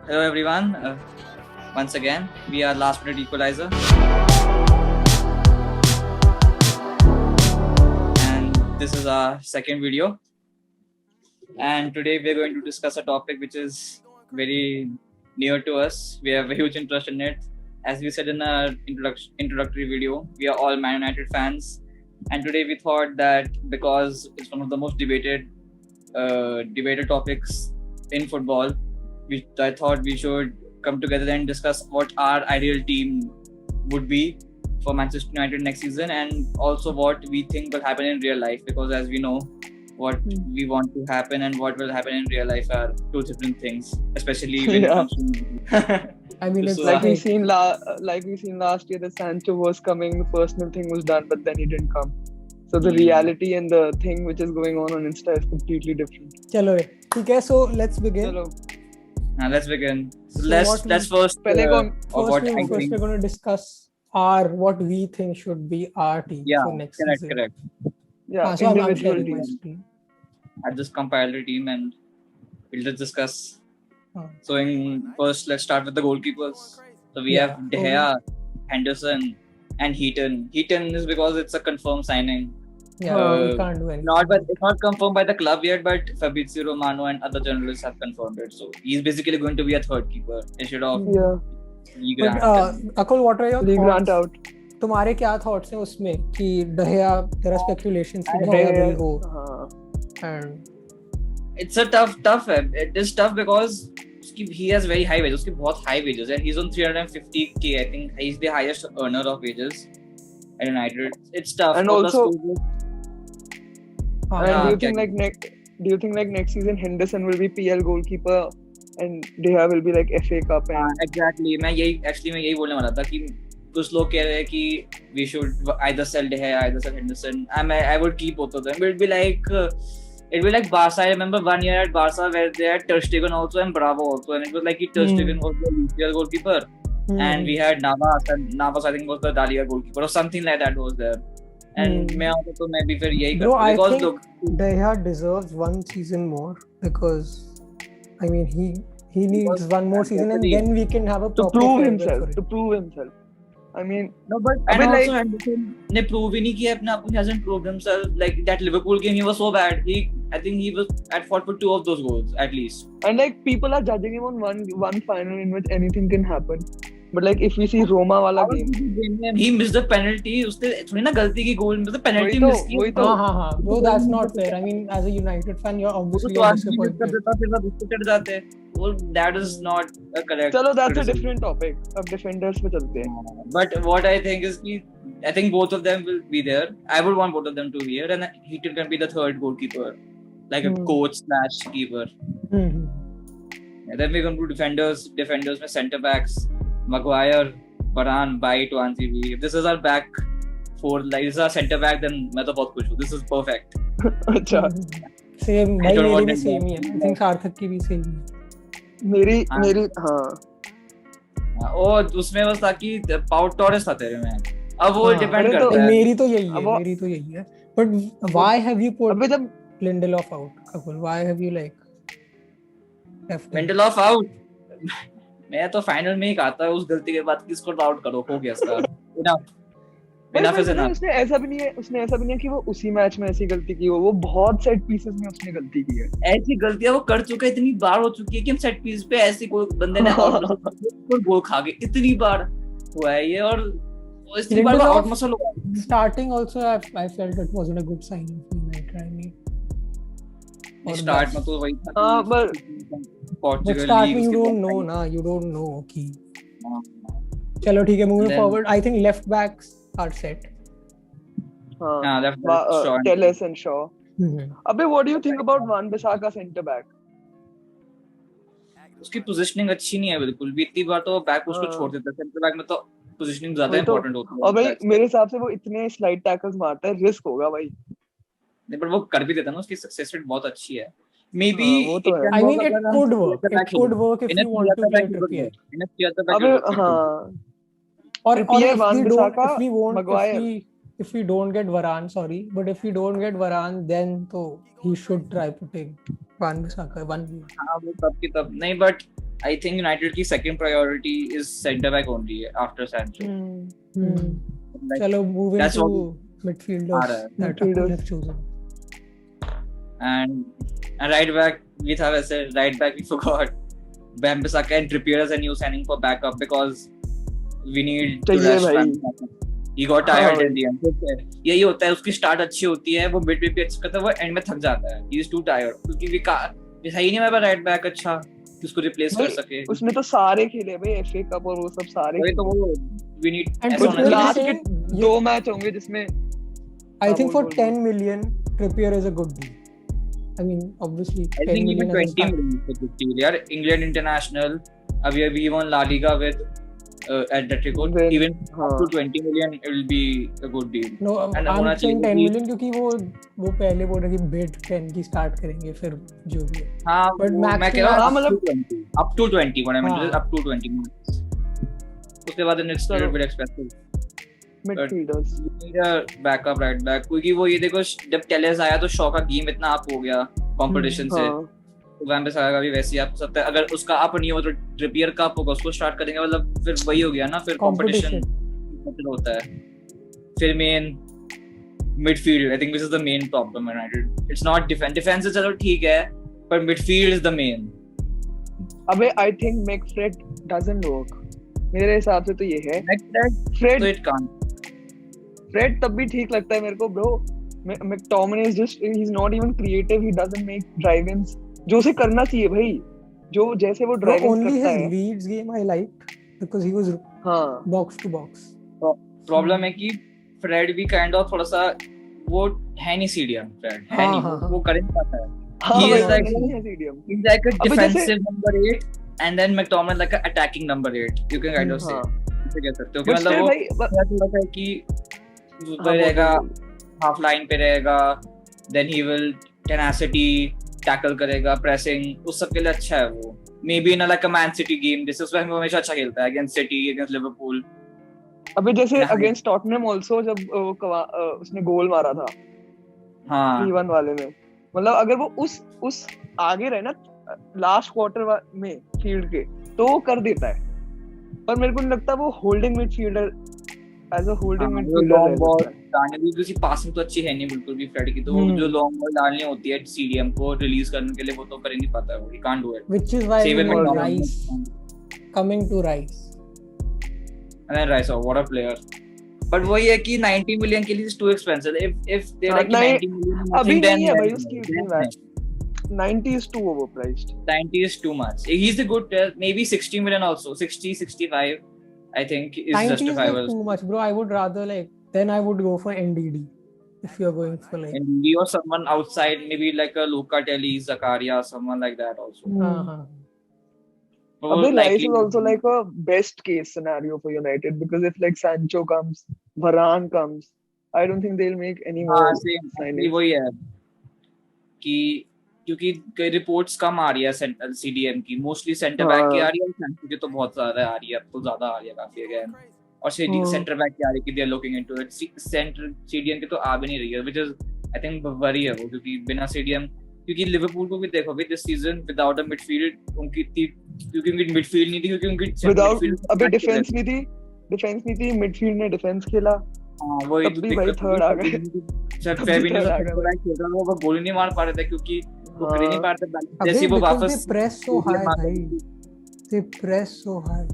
Hello everyone. Once again, we are Last Minute Equalizer, and this is our second video. And today we are going to discuss a topic which is very near to us. We have a huge interest in it. As we said in our introductory video, we are all Man United fans, and today we thought that because it's one of the most debated topics in football, I thought we should come together and discuss what our ideal team would be for Manchester United next season, and also what we think will happen in real life, because as we know, what we want to happen and what will happen in real life are two different things, especially when it comes to I mean, it's like we seen last year that Sancho was coming, the personal thing was done, but then he didn't come. So the reality and the thing which is going on Insta is completely different. Chalo, okay, so let's begin. Let's begin. So let's first. First, we're going to discuss what we think should be our team for next season. Correct. Yeah, so individual team. I just compiled a team and we'll just discuss. So first, let's start with the goalkeepers. So we have De Gea, Henderson, and Heaton. Heaton is because it's a confirmed signing. Yeah, we can't do anything. It's not confirmed by the club yet, but Fabrizio Romano and other journalists have confirmed it. So he's basically going to be a third keeper instead of Lee Grant. Akul, what are your Lee thoughts? Grant out. तुम्हारे क्या thoughts हैं उसमें कि De Gea, there are speculations कि De Gea will go. And it's a tough. It is tough because he has very high wages. उसकी बहुत high wages है. He's on 350k. I think he's the highest earner of wages at United. It's tough. And also, do you think next season Henderson will be PL goalkeeper and De Gea will be like FA Cup? Exactly. मैं यही बोलने वाला था कि कुछ लोग कह रहे हैं कि we should either sell De Gea, either sell Henderson. I would keep both of them. It'd be like Barca. I remember one year at Barca where they had Ter Stegen also and Bravo also, and it was like Ter Stegen was the UCL goalkeeper, and we had Navas, and Navas I think was the La Liga goalkeeper or something like that was there. And मैं भी फिर यही करता हूँ because look, De Gea deserves one season more because I mean he needs one more season and then we can have a to prove himself. I mean, no, but and also Henderson ने prove ही नहीं किया अपने आप को. He hasn't proved himself. Like that Liverpool game, he was so bad. I think he was at fault for 2 of those goals at least. And like people are judging him on one final in which anything can happen. But like if we see Roma wala game, he missed the penalty. उसने थोड़ी ना गलती की goal में तो penalty miss की. हाँ. Bro, that's not fair. I mean, as a United fan, you're obviously disappointed. Well, that is not a correct. Chalo, that's a different topic. अब defenders पे चलते हैं. But what I think is I think both of them will be there. I would want both of them to be here, and Heaton can be the third goalkeeper, like a coach/keeper. And then we're going to do defenders with centre backs. Maguire, Varane, Bailly, Tuanzebe. If this is our back four, like this is our centre back, then मैं तो बहुत खुश हूँ. This is perfect. अच्छा. Same. भाई मेरी भी same ही है. I think सार्थक की भी same है. मेरी हाँ. और उसमें बस था कि पाउ टॉरेस था तेरे में. अब वो डिपेंड करता है. मेरी तो यही है. But why have you put Lindelof out? Akul, why have you left Lindelof out? मैं तो फाइनल में ही कहा था उस गलती के बाद किसको आउट करो, हो गया इसका. उसने ऐसा भी नहीं है कि वो उसी मैच में ऐसी गलती की हो. वो बहुत सेट पीसेस में उसने गलती की है. ऐसी गलतियां वो कर चुका है, इतनी बार हो चुकी है कि हम सेट पीस पे ऐसी कोई बंदे ने गोल खा गए. इतनी बार हुआ है ये, और इतनी बार आउट मसल हुआ. Starting also I felt it wasn't a good sign for United. I mean, start में तो वही था. हाँ, but start में you don't know कि चलो ठीक है. Moving forward, I think left backs are set. left back Telles and Shaw. अबे what do you think about Wan-Bissaka centre back? उसकी पोजीशनिंग अच्छी नहीं है बिल्कुल भी. इतनी बार तो बैक उसको छोड़ देता है. सेंटर बैक में तो पोजीशनिंग ज्यादा इंपॉर्टेंट होती है. और भाई मेरे हिसाब से वो इतने स्लाइड टैकल्स मारता है, रिस्क होगा भाई. नहीं, पर वो कर भी देता है ना. उसकी सक्सेस रेट बहुत अच्छी है. Maybe I mean it could work. It could work if you want to get to PL. Or if we don't get Varane, but if we don't get Varane, then he should try putting Wan-Bissaka. हाँ वो तब नहीं, but I think United की second priority is centre back only after Sancho. Like, चलो moving that's to what midfielders that Apple have chosen. And right back we thought वैसे right back we forgot Wan-Bissaka and Trippier as a new signing for backup because we need to rush Wan-Bissaka. He got tired in the end. यही होता है, उसकी start अच्छी होती है, वो mid पे अच्छा करता है, वो एंड में थक जाता है. He is too tired क्योंकि सही नहीं है राइट बैक अच्छा उसको रिप्लेस कर सके. उसने तो सारे खेले भाई, एफए कप और वो सब सारे. तो वो we need लास्ट के 2 मैच होंगे जिसमें I think for 10 million Trippier is a good deal. I mean obviously I think even 20 million for Trippier. यार England international, अभी he won La Liga with Atletico. Even up to 20 million it will be a good deal. No, I'm saying 10 million क्योंकि वो पहले बोल रहे कि bid 10 की start करेंगे फिर जो भी है. हाँ, मैं कह रहा हूँ मतलब up to 20. What I meant is up to 20 million. उसके बाद next little bit expensive. Midfielders. Backup right back, क्योंकि वो ये देखो जब टेलेस आया तो शॉ का गेम इतना अप हो गया कंपटीशन से. वैन-बिसाका का भी वैसे ही आप सकता है, अगर उसका अप नहीं हो तो ट्रिपियर का अप होगा, उसको स्टार्ट करेंगे, मतलब फिर वही हो गया ना, फिर कंपटीशन होता है. फिर main midfield, I think this is the main problem United. It's not defence से चलो ठीक है, पर मिडफील्ड इज द मेन. अबे आई थिंक मैकफ्रेड डजंट वर्क मेरे हिसाब से, तो ये है फ्रेड तो इट कांट. फ्रेड तब भी ठीक लगता है मेरे को bro. McTominay is just, he's not even creative, he doesn't make drive-ins जो उसे करना चाहिए भाई, जो जैसे वो drive-ins करता है. Only his Leeds game I liked because he was box to box. Problem है कि फ्रेड भी काइंड ऑफ थोड़ा सा वो है नहीं सीडीएम. फ्रेड है नहीं, वो कर नहीं पाता है. He is like he's like a defensive number 8 and then McTominay like a attacking number 8. You can kind of say इसे कह सकते हो कि मतलब वो थोड़ा सा कि रहेगा हाफ लाइन पे रहेगा, then he will tenacity tackle करेगा, प्रेसिंग, उस सब के लिए अच्छा है वो. May be in like a man city game जैसे उसमें हमेशा अच्छा खेलता है अगेंस्ट सिटी, अगेंस्ट लिवरपूल. अबे जैसे अगेंस्ट टॉटनहम आल्सो जब उसने गोल मारा था 3-1 वाले में, मतलब अगर वो उस आगे रहे ना लास्ट क्वार्टर में फील्ड के तो वो कर देता है. पर मेरे को नहीं लगता वो holding midfielder as a holding midfielder डालने की किसी पासिंग तो अच्छी है नहीं बिल्कुल भी फ्रेड की. तो जो लॉन्ग बॉल डालनी होती है सीडीएम को रिलीज करने के लिए वो तो कर ही नहीं पाता है. He can't do it, which is why Rice coming to Rice. And Rice what a player. But वही है कि 90 मिलियन के लिए is too expensive. If they like 90 million अभी नहीं है भाई उसकी 90 is too overpriced. 90 is too much. He's a good player. Maybe 60 million also. 60, 65 I think is 90 justifiable. Is too much, bro. I would rather then I would go for NDD if you're going for NDD or someone outside, maybe like a Locatelli, Zakaria, someone like that also. But Rice is also like a best case scenario for United because if like Sancho comes, Varane comes, I don't think they'll make any more signings. वही है कि क्योंकि कई reports कम आ रही है central CDM की, mostly centre back की आ रही है, सेंटर की तो बहुत ज्यादा आ रही है, अब तो ज्यादा आ रही है काफी अगेन. और सेंटर बैक की आ रही है कि they are looking into it. Centre CDM की तो आ भी नहीं रही है, which is I think worry है वो, क्योंकि बिना सीडीएम, क्योंकि लिवरपूल को भी देखो भी this season without a midfield उनकी क्योंकि उनकी मिडफील्ड नहीं थी, क्योंकि उनकी विदाउट अबे डिफेंस नहीं थी, मिडफील्ड ने डिफेंस खेला. हां वही तब भी भाई थर्ड आ गए. जब फेबिनो खेल रहा वो गोल नहीं मार पा रहे थे क्योंकि वो कर नहीं पाते. जैसे वो वापस प्रेस सो हाई भाई, दे प्रेस सो हाई.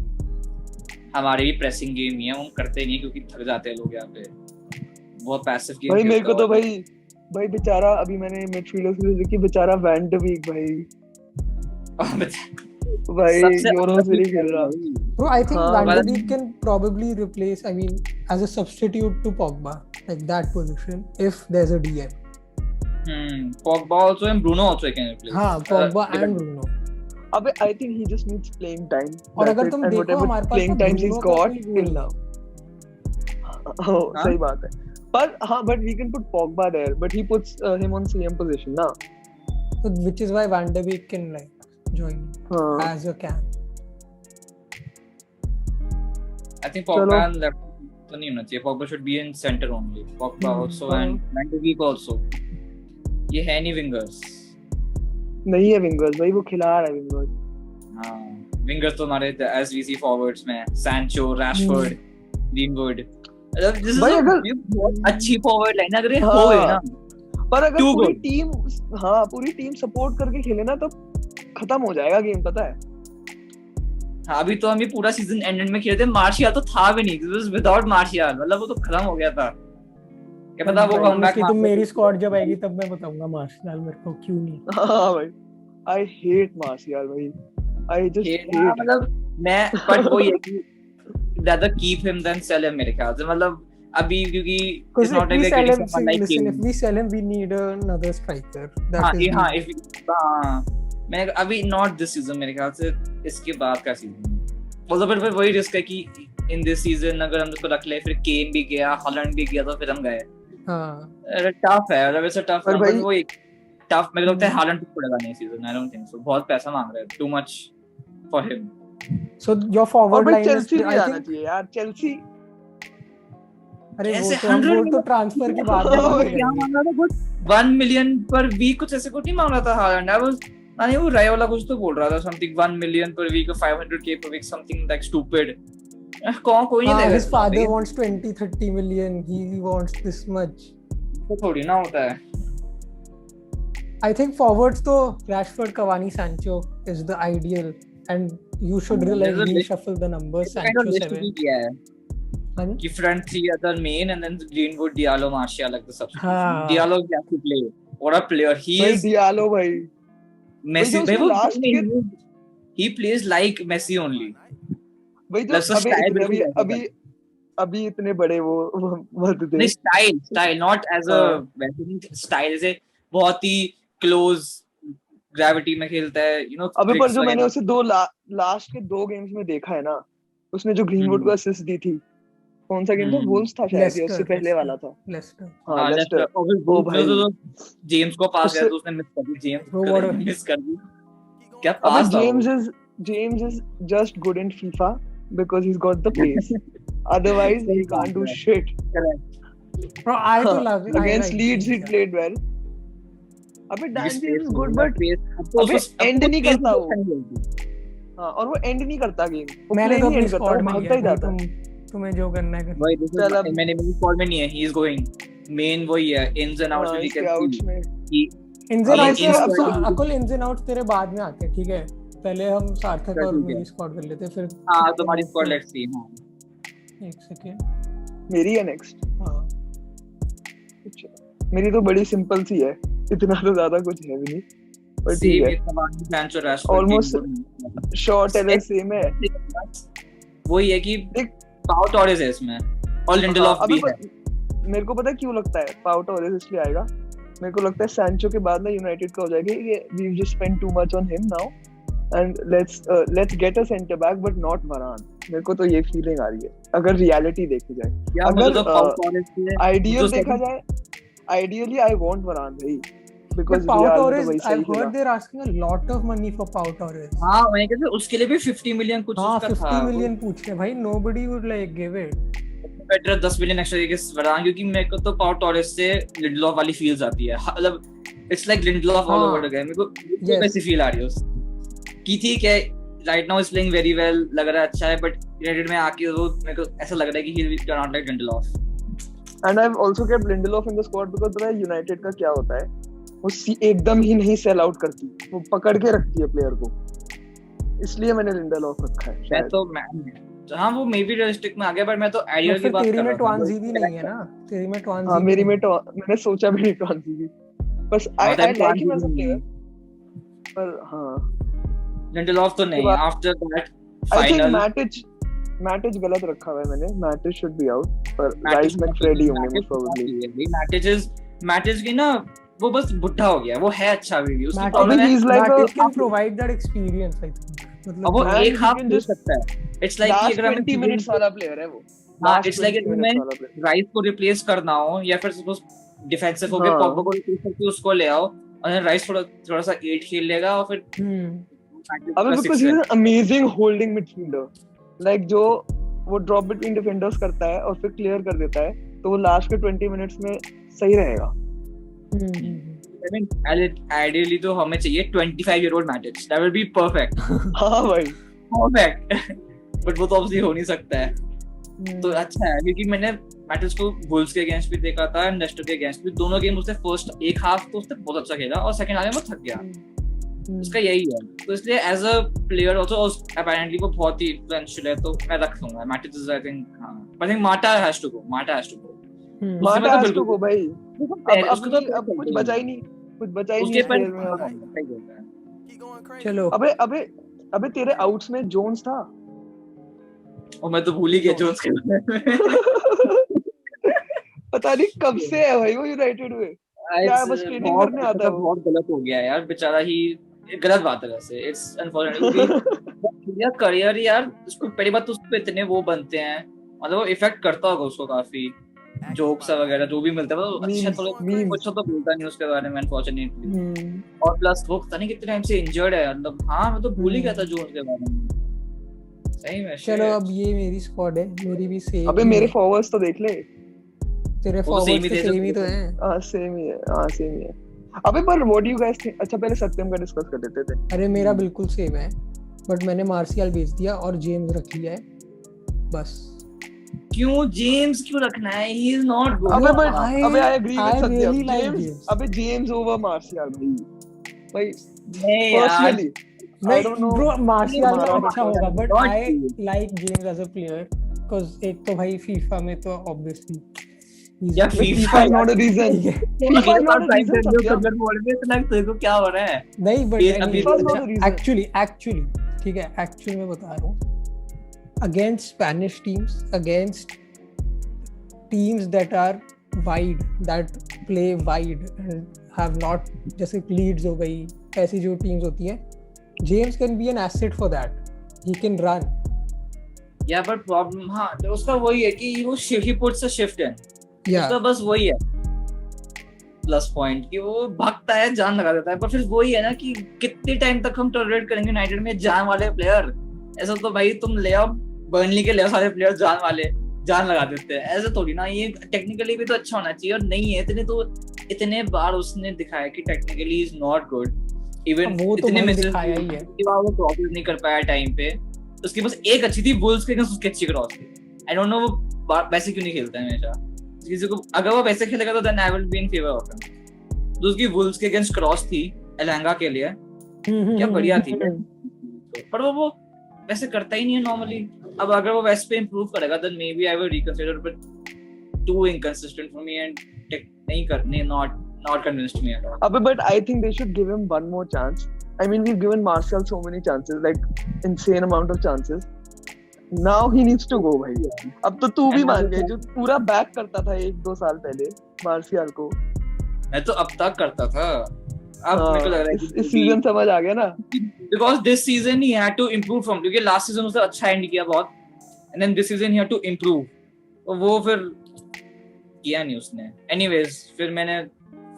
हमारे भी प्रेसिंग गेम ही है, हम करते नहीं क्योंकि थक जाते हैं लोग यहाँ पे. बहुत पैसिव गेम भाई. मेरे को तो भाई बेचारा अभी मैंने मिडफील्डर से देखी, बेचारा वैन ड वीक भाई यूरो से नहीं खेल रहा. Bro, I think Van de Beek can probably replace, I mean, as a substitute to Pogba, like that position, if there's a DM. Pogba also and Bruno also can replace. हाँ, Pogba and Bruno. अबे I think he just needs playing time. और अगर तुम देखो हमारे पास playing time he's got till now. सही बात है. पर हाँ, but we can put Pogba there, but he puts him on same position ना. So which is why Van de Beek can join as a cam. I think Pogba and left तो नहीं होना चाहिए. Pogba should be in center only. Pogba also and Van de Beek also. ये है नहीं wingers. नहीं है wingers भाई, वो खिला रहा है विंगर्स. हाँ विंगर्स तो हमारे एज वी सी फॉरवर्ड्स में Sancho, Rashford, greenwood, this is बहुत अच्छी फॉरवर्ड लाइन अगर ये हो गई ना, पर अगर पूरी टीम सपोर्ट करके खेले ना तो खत्म हो जाएगा गेम, पता है। हाँ, अभी तो हम ये पूरा सीजन एंड में खेले थे, मार्शियल तो था भी नहीं, इट वाज विदाउट मार्शियल, मतलब वो तो खत्म हो गया था। क्या पता वो कमबैक तुम मेरी स्क्वाड जब आएगी तब मैं बताऊंगा मार्शियल मेरे को क्यों नहीं। हां भाई, आई हेट मार्शियल भाई, आई जस्ट हेट, मतलब मैं बट वो ये कि rather keep him than sell him मेरे ख्याल से, मतलब अभी क्योंकि it's not like we're getting someone like him. If we sell him, we need another striker. मैं अभी not this season मेरे ख्याल से, इसके बाद का सीजन, मतलब फिर वही रिस्क है कि in this season अगर हम उसको रख ले, फिर केन भी गया, हॉलैंड भी गया, तो फिर हम गए। टफ है, मतलब it's a tough, but वो एक टफ, मेरे को लगता है हॉलैंड को पड़ेगा नहीं season, I don't think so, बहुत पैसा मांग रहे हैं, too much for him. So your forward line is, I think यार चेल्सी, अरे वो तो ट्रांसफर की बात है, क्या मांग रहा था, कुछ 1 million पर वीक कुछ ऐसे कुछ नहीं मांग रहा था हालैंड, नहीं वो रायोला कुछ तो बोल रहा था, something 1 million per week or 500k per week, something like stupid. कोई नहीं देगा, his father wants 20-30 million, he wants this much, तो थोड़ी ना होता है। I think forwards तो Rashford, Cavani, Sancho is the ideal, and you should reshuffle the numbers. Sancho 7 कि front three other main and then Greenwood, Diallo, Martial like the substitution. Diallo has to play. What a player he is. Diallo भाई, Messi he plays like Messi only. भाई जो अभी इतने बड़े वो मत दे, style not as a style, जैसे बहुत ही close ग्रेविटी में खेलता है, you know. अबे पर जो मैंने उसे लास्ट के 2 गेम्स में देखा है ना, उसने जो ग्रीनवुड को असिस्ट दी थी, कौन सा गेम था, वुल्व्स था शायद, या उससे पहले वाला था लेस्टर। हां लेस्टर, वो भाई जेम्स को पास किया तो उसने मिस कर दी, जेम्स मिस कर दी, क्या पास था। James is just good in FIFA because he's got the pace, otherwise he can't do shit. Correct bro, I do love it against Leeds, he played well. अबे Dan James is good but अबे and नहीं करता वो, हां, और वो and नहीं करता गेम, मैंने तो अपनी स्क्वाड में भागता ही जाता, तुम्हें जो करना है भाई, मैंने मेरी स्क्वाड में नहीं है, ही इज गोइंग मेन, वही है इन्स एंड आउट्स में कि इन्स and outs, Akul ins and outs तेरे बाद में आते हैं, ठीक है, पहले हम सार्थक और मेरी स्क्वाड कर लेते, फिर हां तुम्हारी स्क्वाड, लेट्स सी। हां एक सेकंड, मेरी है नेक्स्ट। हां मेरी तो बड़ी सिंपल सी है, इतना तो ज्यादा कुछ है भी नहीं, पर ठीक है, ऑलमोस्ट शॉर्ट एलर सेम है, वही है कि पाउ टॉरेस है इसमें और लिंडलॉफ भी है। मेरे को पता है क्यों लगता है पाउ टॉरेस इसलिए आएगा, मेरे को लगता है सैंचो के बाद ना यूनाइटेड का हो जाएगा ये, we have just spent too much on him now and let's get a center back but not Varane. मेरे को तो ये फीलिंग आ रही है, अगर रियलिटी देखी जाए, अगर आइडियल देखा जाए, आइडियली आई वांट Varane भाई, because Pau Torres, I've heard they're asking a lot of money for Pau Torres. हाँ मैं कहता हूँ उसके लिए भी 50 मिलियन कुछ उसका था, 50 मिलियन पूछ रहे भाई, nobody would like give it. Better 10 million extra देके Varane, क्योंकि मेरे को तो Pau Torres से लिंडलॉफ वाली फील्स आती है, मतलब it's like Lindelof all over again, मेरे को वैसी फील आ रही है कि ठीक है, right now is playing very well, लग रहा है अच्छा है, बट यूनाइटेड में आके वो मेरे को ऐसा लग रहा है कि he will turn out like Lindelof, and I have also kept Lindelof in the squad because पता है यूनाइटेड का क्या होता है, वो एकदम ही नहीं सेल आउट करती, वो पकड़ के रखती है प्लेयर को, इसलिए मैंने लिंडलॉफ रखा है शायद। तो मैं हां वो मे बी रियलिस्टिक में आ गया, पर मैं तो आइडियल की बात कर रहा हूं। तेरी में ट्वांजी भी नहीं है ना, तेरी में ट्वांजी, हां मेरी में तो मैंने सोचा भी नहीं ट्वांजी भी, बस I like him as a player, पर हां लिंडलॉफ तो नहीं, आफ्टर दैट फाइनल मैटिच गलत रखा हुआ है मैंने, मैटिच शुड बी आउट, पर राइस मैकफ्रेडी होंगे मोस्ट प्रोबब्ली। मैटिच की ना वो बस बुढ़ा हो गया, वो है अच्छा भी, उसकी प्रॉब्लम है मैटिच can provide that experience, I think, मतलब वो एक हाफ दे सकता है, इट्स लाइक कि अगर 20 मिनट्स वाला प्लेयर है वो, हां इट्स लाइक अगर मैं राइस को रिप्लेस करना हो या फिर सपोज डिफेंसिव हो गया, पॉग्बा को रिप्लेस करके उसको ले आओ, और राइस थोड़ा सा 8 खेल लेगा, और फिर अबे because he is an amazing holding midfielder, like जो वो ड्रॉप बिटवीन डिफेंडर्स करता है और फिर क्लियर कर देता है, तो वो लास्ट के 20 मिनट्स में सही रहेगा। I mean, ideally तो हमें चाहिए 25-year-old Matic, that will be perfect. हाँ भाई, परफेक्ट बट वो तो ऑब्वियसली हो नहीं सकता है। तो अच्छा है क्योंकि मैंने मैट्रिक्स को वुल्व्स के अगेंस्ट भी देखा था एंड लेस्टर के अगेंस्ट भी, दोनों गेम उसने फर्स्ट एक हाफ तो उसने बहुत अच्छा खेला और सेकंड हाफ में वो थक गया। उसका यही है, तो इसलिए as a player also apparently वो बहुत ही इन्फ्लुएंशियल है, तो मैं रख लूंगा matrix is I think Mata has to go भाई। अब कुछ बचा ही नहीं चलो अबे तेरे आउट्स में जोन्स था। और मैं तो भूल ही गया जोन्स के पता नहीं कब से है भाई वो यूनाइटेड में, क्या बस ट्रेनिंग करने आता है। बहुत गलत हो गया यार बेचारा, ही गलत बात है वैसे, इट्स अनफॉर्चुनेट यार करियर यार। उसको पहली बात तो उस पे इतने वो बनते हैं, मतलब वो इफेक्ट करता होगा उसको काफी, जोक्स वगैरह जो भी मिलता है वो अच्छा कुछ तो बोलता नहीं उसके बारे में अनफॉर्चुनेटली। और प्लस वो पता नहीं कितने टाइम से इंजर्ड है, मतलब हाँ मैं तो भूल ही गया था जोन्स के बारे में सही में। चलो अब ये मेरी स्क्वाड है, मेरी भी सेम। अबे मेरे फॉरवर्ड्स तो देख ले, तेरे फॉरवर्ड्स तो सेम ही तो हैं। हां सेम ही है। अबे पर what do you guys think? अच्छा पहले सत्यम का डिस्कस कर लेते थे। अरे मेरा बिल्कुल सेम है, बट मैंने मार्शियल बेच दिया और जेम्स रख लिया है बस। क्यों जेम्स क्यों रखना है? He is not good. अबे I agree with Satyam. James अबे जेम्स ओवर मार्शियल भाई personally I don't know bro, Martial में अच्छा होगा but I like James as a player because एक तो भाई फीफा में तो ऑब्वियसली या FIFA not a reason. FIFA not a reason बोल रहे इतना तेरे को क्या हो रहा है? नहीं बट एक्चुअली ठीक है, एक्चुअली मैं बता रहा हूँ against Spanish teams, against teams that are wide, that play wide and have not, जैसे Leeds हो गई, ऐसी जो teams होती हैं, James can be an asset for that. He can run. Yeah, but problem हाँ उसका वही है कि वो he puts a shift in. Yeah. उसका बस वही है प्लस पॉइंट कि वो भागता है, जान लगा देता है, पर फिर वही है ना कि कितने टाइम तक हम टॉलरेट करेंगे यूनाइटेड में जान वाले प्लेयर। ऐसा तो भाई तुम ले आओ बर्नली के ले सारे प्लेयर जान लगा देते हैं, ऐसे थोड़ी ना। ये टेक्निकली भी तो अच्छा होना चाहिए और नहीं है। इतने बार उसने दिखाया कि technically is not good, even इतने मैचेस दिखाया ही है कि वो प्रॉपर नहीं कर पाया टाइम पे। उसकी बस एक अच्छी थी वुल्व्स के अगेंस्ट, उसकी अच्छी क्रॉस थी। आई डोंट नो वो वैसे क्यों नहीं खेलता है हमेशा किसी को। अगर वो वैसे खेलेगा तो then I will be in favour of him. तो उसकी वुल्व्स के अगेंस्ट क्रॉस थी एलांगा के लिए, क्या बढ़िया थी, पर वो वैसे करता ही नहीं है नॉर्मली। अब अगर वो वैसे पे इंप्रूव करेगा then maybe I will reconsider, but too inconsistent for me and नहीं करने not convinced me at all. But I think they should give him one more chance. I mean, we've given Martial so many chances, like insane amount of chances. Now he needs to go भाई। अब तो तू भी मान गया जो पूरा back करता था 1-2 साल पहले मार्शियल को। मैं तो अब तक करता था, अब मेरे को लग रहा है इस सीजन समझ आ गया ना, because this season he had to improve from, क्योंकि लास्ट सीजन उसने अच्छा एंड किया बहुत, and then this season he had to improve, तो वो फिर किया नहीं उसने। Anyways फिर मैंने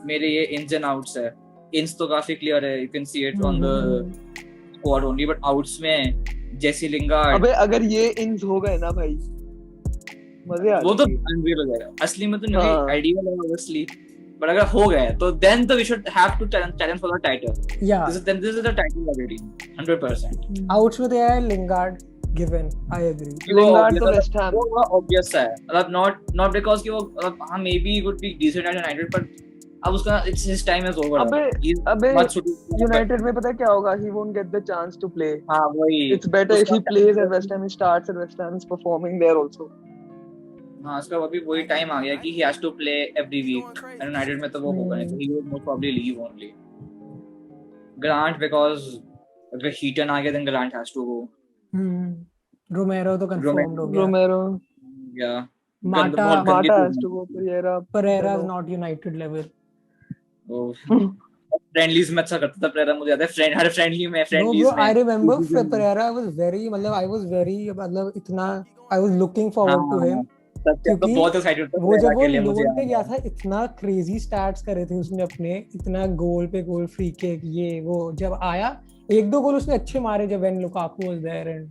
मेरे ये ins and outs है, ins तो काफी क्लियर है, you can see it on the squad only, but outs में जेसी लिंगार्ड। अबे अगर ये ins हो गए ना भाई मजे आ, वो तो अनरियल हो जाएगा। असली में तो नहीं आइडियल है ऑब्वियसली, but अगर हो गए तो then we should have to challenge for the title. Yeah, this is the title already 100%. outs में तो यार Lingard given, I agree. Lingard तो वेस्ट हैम वो obvious है, मतलब not because कि वो हाँ maybe would be decent at United, but अब उसका his time is over. अबे यूनाइटेड में पता है क्या होगा? he won't get the chance to play. हाँ वही, it's better if he plays at West Ham, he starts at West Ham, is performing there also. हाँ उसका अभी वही टाइम आ गया कि he has to play every week, and United में तो वो होगा नहीं, he will most probably leave only. Grant, because अगर Heaton आ गया then Grant has to go. रोमेरो तो कंफर्म्ड हो गया। रोमेरो yeah, Mata has to go. Pereira is not United level. Friendlies में अच्छा करता था पेरेरा, मुझे याद है हर फ्रेंडली में फ्रेंडलीज में। I remember Pereira was very, मतलब I was very, मतलब इतना I was looking forward to him, क्योंकि बहुत एक्साइटेड था वो जब वो लोन पे गया था, इतना क्रेजी स्टैट्स करे थे उसने अपने, इतना गोल पे गोल, फ्री किक, ये वो जब आया 1-2 गोल उसने अच्छे मारे जब when Lukaku was there, and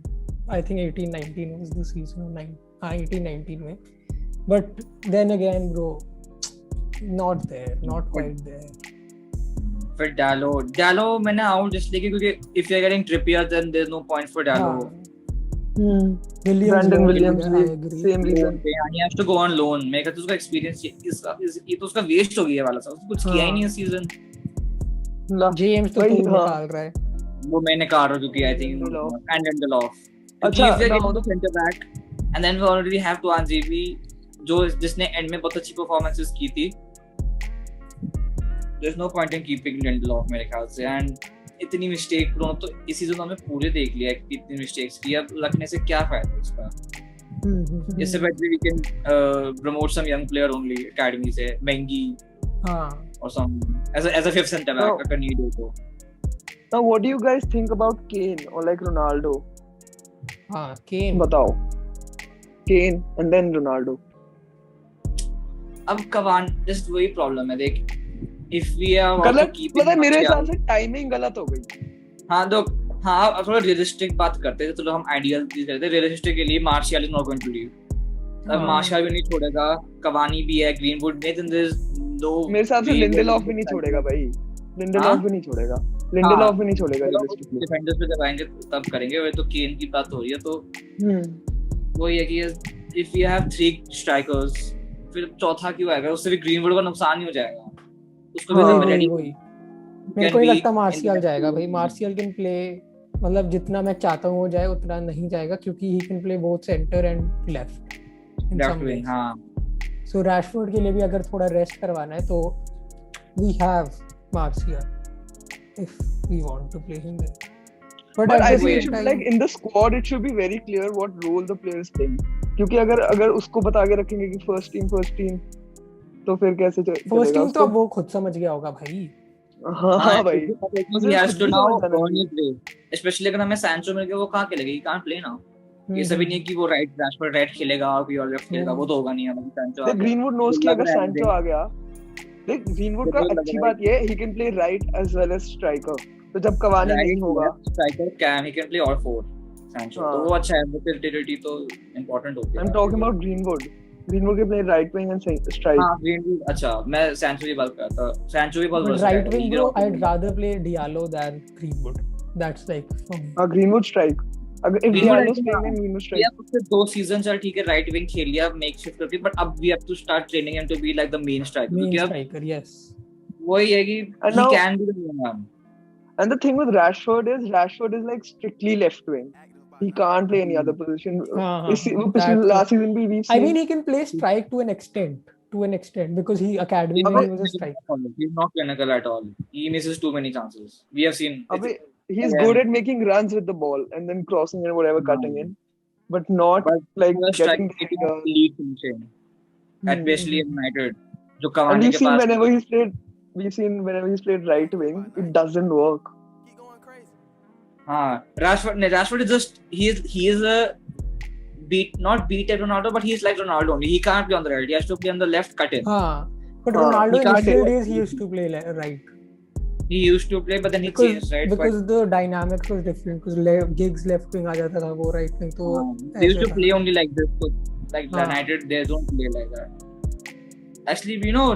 I think 18-19 was the season, 18-19 में, but then again bro not there, not quite there. फिर डालो मैंने आउट इसलिए क्योंकि if you're getting Trippier then there's no point for Dallo. Brandon Williams भी same reason. He has to go on loan. मैं कहता हूँ उसका एक्सपीरियंस ये तो उसका वेस्ट हो गया वाला सा, उसने कुछ किया ही नहीं इस सीजन. जेम्स तो निकाल रहा है, वो मैंने कहा रहा क्योंकि आई थिंक and Lindelof. अच्छा, now the center back and then we already have Tuanzebe जो जिसने एंड में बहुत अच्छी परफॉर्मेंसेस की थी. There's no point in keeping Lindelof मेरे ख्याल से. And इतनी मिस्टेक उन्होंने तो इस सीजन हमने पूरे देख लिया कि इतनी मिस्टेक्स की, अब रखने से क्या फायदा उसका. इससे better we can promote some young player only academy से, Mengi or some as a fifth center back अगर need हो तो. Now what do you guys think about Kane or like Ronaldo? Kane बताओ. Kane and then Ronaldo. अब कवान just वही problem है. देख if we are गलत मतलब मेरे हिसाब से टाइमिंग गलत हो गई. अब थोड़ा रियलिस्टिक बात करते हैं. चलो हम आइडियल चीज करते हैं. रियलिस्टिक के लिए Martial is not going to leave. अब मार्शियल भी नहीं छोड़ेगा, कवानी भी है, ग्रीनवुड में, देन देयर इज नो. मेरे हिसाब से लिंडेलॉफ भी नहीं छोड़ेगा भाई. लिंडेलॉफ भी नहीं छोड़ेगा. लिंडेलॉफ भी नहीं छोड़ेगा. डिफेंडर्स पे दबाएंगे तब करेंगे. वो तो केन की बात हो रही है तो वो ये कि इफ वी हैव 3 स्ट्राइकर्स फिर चौथा क्यों आएगा? उससे भी ग्रीनवुड का नुकसान ही हो जाएगा. उसको भी रेडी. मेरे को नहीं लगता मार्शियल जाएगा भाई. मार्शियल कैन प्ले, मतलब जितना मैं चाहता हूं वो जाए उतना नहीं जाएगा क्योंकि he can play both centre and left in some way. So Rashford के लिए भी अगर थोड़ा रेस्ट करवाना है तो we have Martial if we want to play him there. But I think it should be like in the squad it should be very clear what role the player is playing. क्योंकि अगर उसको बता के रखेंगे कि first team तो फिर कैसे चलेगा? फर्स्ट टीम तो वो खुद समझ गया होगा भाई. हाँ भाई. He has to now only play. Especially अगर हमें सैंचो मिल गया, वो कहाँ खेलेगा? He can't play now. ये सभी नहीं कि वो राइट रैशफोर्ड राइट खेलेगा और कोई और लेफ्ट खेलेगा, वो तो होगा नहीं. अगर सैंचो ग्रीनवुड नोस कि अगर सैंचो आ गया, देख ग्रीनवुड का अच्छी बात ये है he can play right as well as striker. तो जब कवानी नहीं होगा striker can, he can play all 4 Sancho. तो वो अच्छा है. मोबिलिटी तो इंपॉर्टेंट होती है. I am talking about Greenwood के play right wing and strike. Greenwood अच्छा. मैं सैंचो की बात करता. सैंचो भी बहुत right wing bro. I would rather play Diallo than Greenwood. That's like Greenwood strike. अगर Diallo playing in Greenwood strike. या उससे 2 सीजन चल ठीक है राइट विंग खेल लिया मेकशिफ्ट करके, बट अब we have to start training him to be like the main striker. Yes वही है कि he can be the main man. And the thing with Rashford is like strictly left wing. He can't play any other position. Last season we've seen. I mean, he can play strike to an extent because he academy was a striker. He's not clinical at all. He misses too many chances. We have seen. He's good at making runs with the ball and then crossing and whatever, cutting in, but not like getting lead finishing. Especially at United. जो Cavani के पास. We've seen whenever he's played right wing, it doesn't work. Rashford is just he is a not beat at Ronaldo, but he is like Ronaldo only. He can't play on the right. He has to play on the left, cut in. But Ronaldo in his days he used to play right. He used to play, but then he changed, right? Because the dynamics was different. Because Giggs left wing aa jata tha, wo right wing. So they used to play only like this. So, like United, they don't play like that. Actually, you know.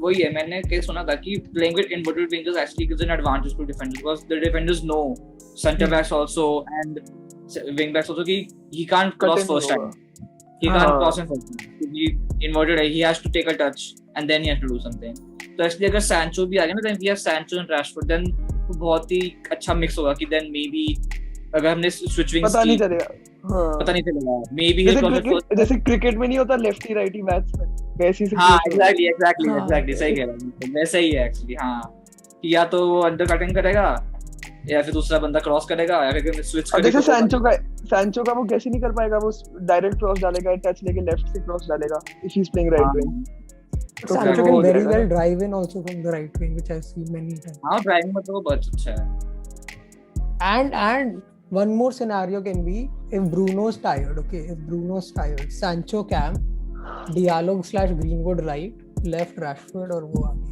वही है. मैंने कहीं सुना था कि playing with inverted wingers actually gives an advantage to defenders because the defenders know center backs also and wing backs also कि he can't cross first time. He can't cross in first time. He inverted है. He has to take a touch and then he has to do something. तो इसलिए अगर Sancho भी आ गया ना, then we have Sancho and Rashford, then बहुत ही अच्छा mix होगा कि then maybe अगर हमने switch wings पता नहीं चलेगा. Maybe जैसे क्रिकेट में नहीं होता लेफ्टी राइटी बैट्समैन वैसे से. एग्जैक्टली सही कह रहा हूं. वैसे ही है एक्चुअली. या तो वो अंडर कटिंग करेगा या फिर दूसरा बंदा क्रॉस करेगा या फिर स्विच करेगा. जैसे सैंचो का वो कैसे नहीं कर पाएगा, वो डायरेक्ट क्रॉस डालेगा, टच लेके लेफ्ट से क्रॉस डालेगा if he's playing right wing. Sancho can very well drive in also from the right wing, which I've seen many times. Driving मतलब वो बहुत अच्छा है. And one more scenario can be if Bruno's tired. Okay, if Bruno's tired, Sancho cam, Diallo / Greenwood right, left Rashford और वो आगे.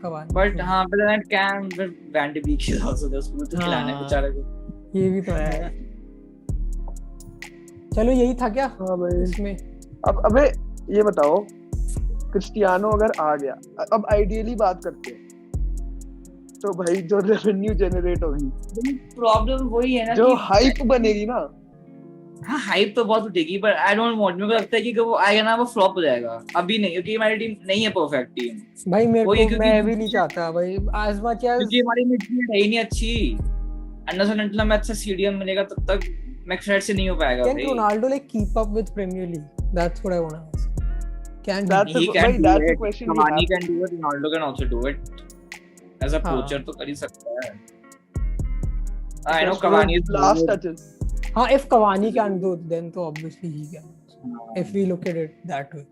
But but then Cam Van de Beek is also there. उसको तो खिलाना है बेचारे को. ये भी तो है. चलो यही था क्या? हाँ भाई. इसमें अब अबे ये बताओ, क्रिस्टियानो अगर आ गया, अब आइडियली बात करते हैं तो भाई जो रेवेन्यू जनरेट होगी, प्रॉब्लम वही है ना, जो हाइप बनेगी ना, हाँ हाइप तो बहुत उठेगी, पर आई डोंट वांट, मेरे को लगता है कि वो आएगा ना वो फ्लॉप हो जाएगा। अभी नहीं, क्योंकि हमारी टीम नहीं है परफेक्ट टीम भाई मेरे वही, को मैं भी नहीं चाहता भाई as much as क्योंकि हमारी मिडफील्ड है ही नहीं अच्छी। अंडर में अच्छा सीडीएम मिलेगा तब तक मैक्सवेट से नहीं हो पाएगा can भाई। Ronaldo like keep up with Premier League? That's what I want to ask. Can That's he a can do that's a it. question we Cavani have. can do it, Ronaldo can also do it. As a हाँ. poacher तो कर ही सकता है। I know Just Cavani is last good. touches. हाँ, if Cavani can do it, then तो obviously he can. If we look at it that way.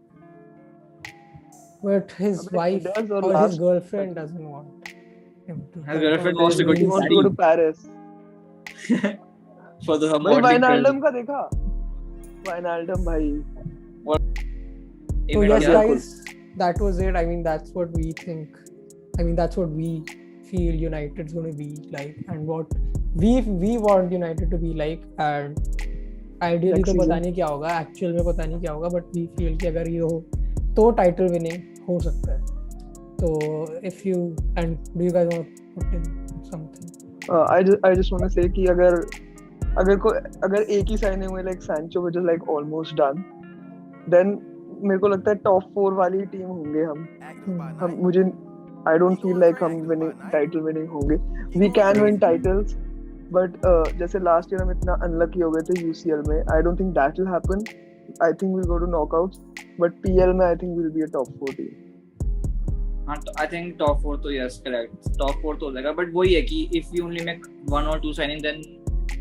But his अबे, wife he does or or his last girlfriend doesn't want him to. His girlfriend wants to go He to wants to go to Paris. for the भाई modeling वाइनल्डम का देखा? वाइनल्डम भाई। So yes guys, that was it. I mean that's what we think. I mean that's what we feel United's going to be like and what we want United to be like, and ideally तो पता नहीं क्या होगा, actual में पता नहीं क्या होगा, but we feel कि अगर ये हो तो title winning हो सकता है। तो if you and do you guys want to put in something? I just want to say कि अगर एक ही साइनिंग हुई like Sancho which is like almost done, then मेरे को लगता है टॉप 4 वाली टीम होंगे हम मुझे I don't feel like हम टाइटल विनिंग होंगे। We can win titles, but जैसे लास्ट ईयर हम इतना अनलकी हो गए थे UCL में, I don't think that will happen. I think we'll go to knockouts, but PL में I think we'll be a top 4 team. हाँ, I think top 4 तो yes correct, top 4 तो हो जाएगा, but वही है कि if we only make 1 or 2 signing then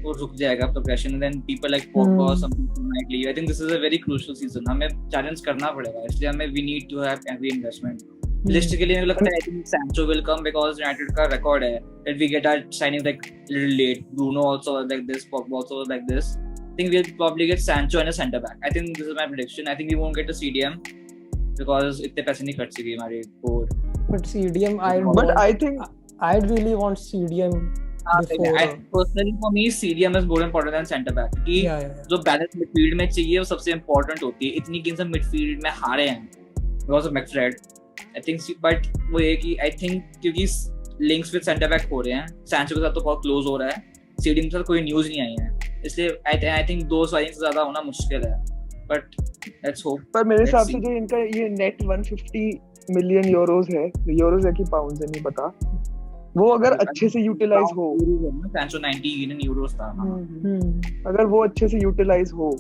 वो रुक जाएगा progression, and then people like Pogba or some people might leave. I think this is a very crucial season. हमें challenge करना पड़ेगा, इसलिए हमें we need to have every investment. Realistically मेरे को लगता है I think Sancho will come because United का record है that we get our signing like little late. Bruno also like this, Pogba also like this. I think we'll probably get Sancho and a centre back. I think this is my prediction. I think we won't get a CDM because इतने पैसे नहीं खर्च सकेंगे हमारे core. But CDM I'd really want CDM before. Personally for me CDM is more important than centre back क्योंकि जो balance midfield में चाहिए वो सबसे important होती है। इतनी गेम्स हम midfield में हारे हैं because of McFred. I think but वो ये कि I think क्योंकि links with centre back हो रहे हैं, Sancho के साथ तो बहुत close हो रहा है, CDM के साथ कोई news नहीं आई है, इसलिए I think 2 signings से ज़्यादा होना मुश्किल है, but let's hope. पर मेरे हिसाब से जो इनका ये net 150 million euros है कि pounds है नहीं पता, वो अगर अच्छे से यूटिलाइज हो, Sancho 90 euros था, अगर वो अच्छे से यूटिलाइज हो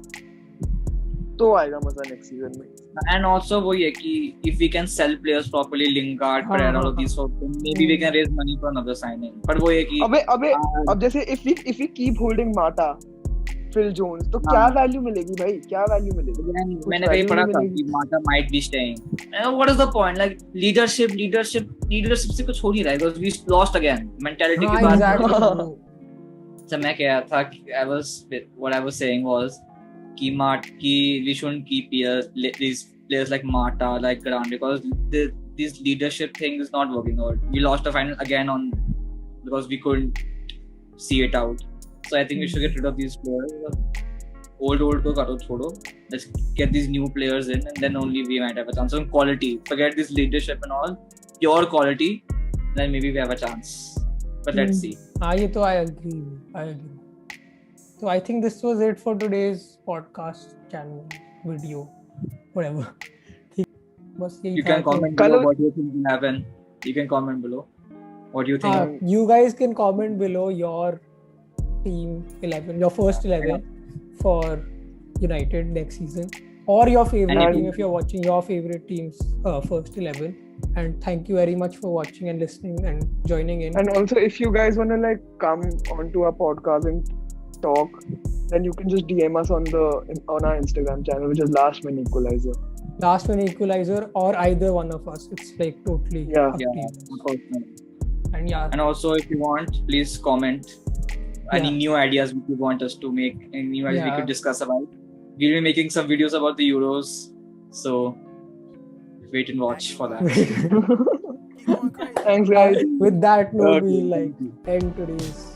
तो आएगा मजा नेक्स्ट सीजन में। And also वो ये कि if we can sell players properly, Lingard, Pereira, all these sort, maybe we can raise money for another signing. पर वो ये कि अबे अब जैसे if we keep holding Mata, Phil Jones, तो क्या वैल्यू मिलेगी भाई, क्या वैल्यू मिलेगी? मैंने कहीं पढ़ा था कि Mata might be staying. What is the point? Like leadership से कुछ हो नहीं रहा है because we lost again. Mentality की बात। तो मैं कह रहा था कि what I was saying was कि we shouldn't keep these players like Mata, like Grant, because this leadership thing is not working out. We lost the final again because we couldn't see it out. So I think we should get rid of these players. Old को करो छोड़ो. Let's get these new players in, and then only we might have a chance. So quality, forget this leadership and all. Pure quality, then maybe we have a chance. But let's see. ये तो I agree. So I think this was it for today's podcast channel video, whatever. You can comment below what you think will happen. You can comment below what you think. You guys can comment below your team 11, your first 11 for United next season, or your favorite team if you're watching your favorite team's first 11. And thank you very much for watching and listening and joining in. And also, if you guys want to like come onto our podcast and talk, then you can just DM us on our Instagram channel, which is Last Minute Equalizer. Last Minute Equalizer, or either one of us. It's like totally up to you. And also, if you want, please comment any new ideas you want us to make, any new ideas we could discuss about. We'll be making some videos about the Euros, so wait and watch for that. Thanks, guys. With that note, we'll end today's